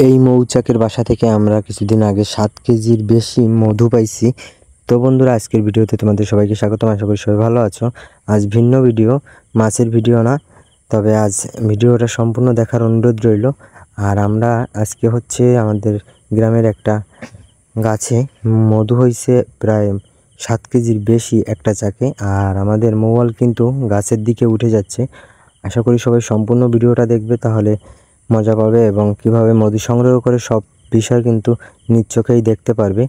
এই মৌচাকের বাসা থেকে আমরা কিছুদিন আগে 7 কেজির বেশি মধু পাইছি। তো বন্ধুরা, আজকের ভিডিওতে তোমাদের সবাইকে স্বাগতম। আশা করি সবাই ভালো আছো। আজ ভিন্ন ভিডিও, মাছের ভিডিও না, তবে আজ ভিডিওটা সম্পূর্ণ দেখার অনুরোধ রইল। আর আমরা আজকে হচ্ছে আমাদের গ্রামের একটা গাছে মধু হয়েছে প্রায় 7 কেজির বেশি একটা চাকে। আর আমাদের মৌয়াল কিন্তু গাছের দিকে উঠে যাচ্ছে। আশা করি সবাই সম্পূর্ণ ভিডিওটা দেখবে, তাহলে মজা পাবে এবং কিভাবে মধু সংগ্রহ করে সব বিষয় কিন্তু নিজ চোখেই দেখতে পারবে।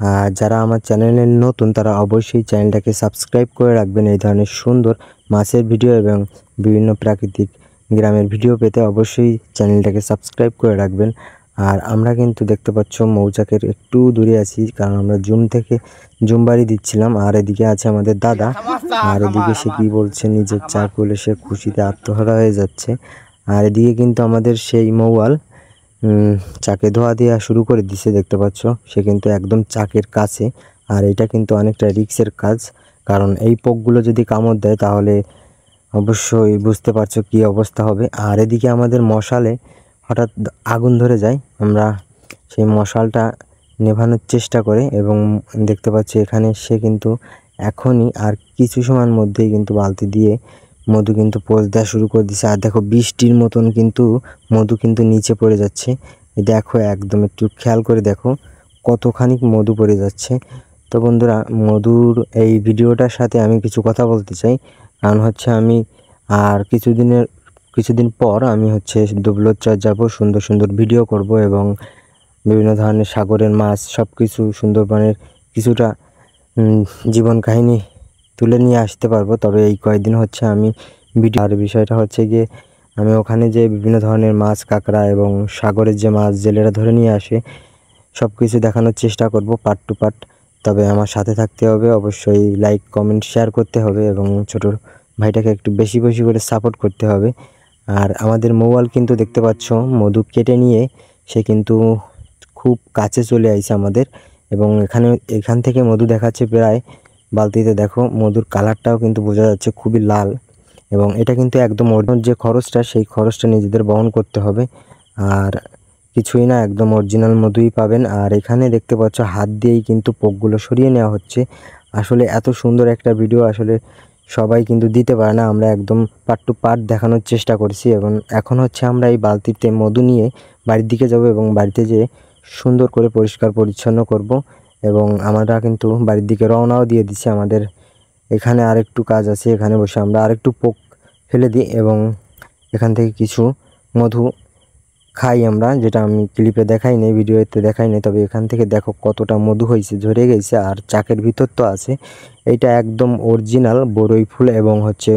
আর যারা আমার চ্যানেলে নতুন তারা অবশ্যই চ্যানেলটাকে সাবস্ক্রাইব করে রাখবেন। এই ধরনের সুন্দর মাছের ভিডিও এবং বিভিন্ন প্রাকৃতিক গ্রামের ভিডিও পেতে অবশ্যই চ্যানেলটাকে সাবস্ক্রাইব করে রাখবেন। আর আমরা কিন্তু দেখতে পাচ্ছ মৌচাকের একটু দূরে আছি, কারণ আমরা জুম বাড়ি দিচ্ছিলাম। আর এদিকে আছে আমাদের দাদা, আর এদিকে সে কি বলছে, নিজের চাক বলে সে খুশিতে আত্মহারা হয়ে যাচ্ছে। আর এদিকে কিন্তু আমাদের সেই মৌয়াল চাকে ধোয়া দেওয়া শুরু করে দিছে, দেখতে পাচ্ছ। সে কিন্তু একদম চাকের কাছে। আর এটা কিন্তু অনেকটা রিস্কের কাজ, কারণ এই পোকগুলো যদি কামড় দেয় তাহলে অবশ্যই বুঝতে পারছো কি অবস্থা হবে। আর এদিকে আমাদের মশালে হঠাৎ আগুন ধরে যায়। আমরা সেই মশালটা নেভানোর চেষ্টা করে এবং দেখতে পাচ্ছি এখানে সে কিন্তু এখনই আর কিছু সময়ের মধ্যেই কিন্তু বালতি দিয়ে মধু কিন্তু পোষ দেওয়া শুরু করে দিচ্ছে। আর দেখো বৃষ্টির মতন কিন্তু মধু কিন্তু নিচে পড়ে যাচ্ছে। দেখো একদম একটু খেয়াল করে দেখো কতখানি মধু পড়ে যাচ্ছে। তো বন্ধুরা, মধুর এই ভিডিওটার সাথে আমি কিছু কথা বলতে চাই, কারণ হচ্ছে আমি আর কিছুদিন পর আমি হচ্ছে দুবলোচ্চর যাব, সুন্দর সুন্দর ভিডিও করব এবং বিভিন্ন ধরনের সাগরের মাছ সব কিছু সুন্দরবনের কিছুটা জীবন কাহিনী তুলে নিয়ে আসতে পারবো। তবে এই কয়েকদিন হচ্ছে আমি আর বিষয়টা হচ্ছে গিয়ে আমি ওখানে যে বিভিন্ন ধরনের মাছ, কাঁকড়া এবং সাগরের যে মাছ জেলেরা ধরে নিয়ে আসে সব কিছু দেখানোর চেষ্টা করব পার্ট টু পার্ট। তবে আমার সাথে থাকতে হবে, অবশ্যই লাইক কমেন্ট শেয়ার করতে হবে এবং ছোট ভাইটাকে একটু বেশি বেশি করে সাপোর্ট করতে হবে। আর আমাদের মৌয়াল কিন্তু দেখতে পাচ্ছ মধু কেটে নিয়ে সে কিন্তু খুব কাছে চলে আইছে আমাদের, এবং এখান থেকে মধু দেখাচ্ছে প্রায় বালতিতে। দেখো মধুর কালারটাও কিন্তু বোঝা যাচ্ছে খুবই লাল, এবং এটা কিন্তু একদম অরিজিনাল যে খরচটা সেই খরচটা নিজেদের বহন করতে হবে। আর কিছুই না, একদম অরিজিনাল মধুই পাবেন। আর এখানে দেখতে পাচ্ছ হাত দিয়েই কিন্তু পোকগুলো সরিয়ে নেওয়া হচ্ছে। আসলে এত সুন্দর একটা ভিডিও আসলে সবাই কিন্তু দিতে পারে না, আমরা একদম পার্ট টু পার্ট দেখানোর চেষ্টা করছি। এবং এখন হচ্ছে আমরা এই বালতিতে মধু নিয়ে বাড়ির দিকে যাব এবং বাড়িতে যেয়ে সুন্দর করে পরিষ্কার পরিচ্ছন্ন করব। এবং আমরা কিন্তু বাড়ির দিকে রওনাও দিয়ে দিচ্ছি। আমাদের এখানে আরেকটু কাজ আছে, এখানে বসে আমরা আরেকটু পোক ফেলে দিই এবং এখান থেকে কিছু মধু খাই আমরা, যেটা আমি ক্লিপে দেখাই নেই, ভিডিওতে দেখাই নেই। তবে এখান থেকে দেখো কতটা মধু হয়েছে, ঝরে গেছে। আর চাকের ভিতর তো আছে, এইটা একদম অরিজিনাল বরই ফুল এবং হচ্ছে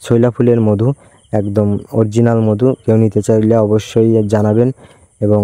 শৈলা ফুলের মধু, একদম অরিজিনাল মধু। কেউ নিতে চাইলে অবশ্যই জানাবেন। এবং